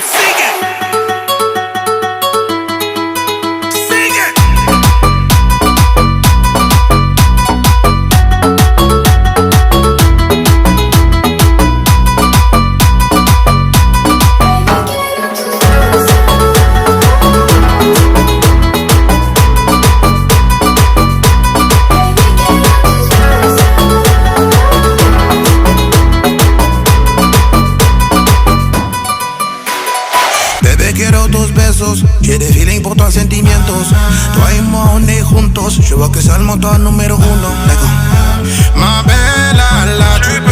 sigue. Sigue. Bebé, quiero tus besos, quiere feeling por tus sentimientos. Toi y moi on est juntos, je vois que c'est le montant número uno. D'accord. Ma bella, là tu peux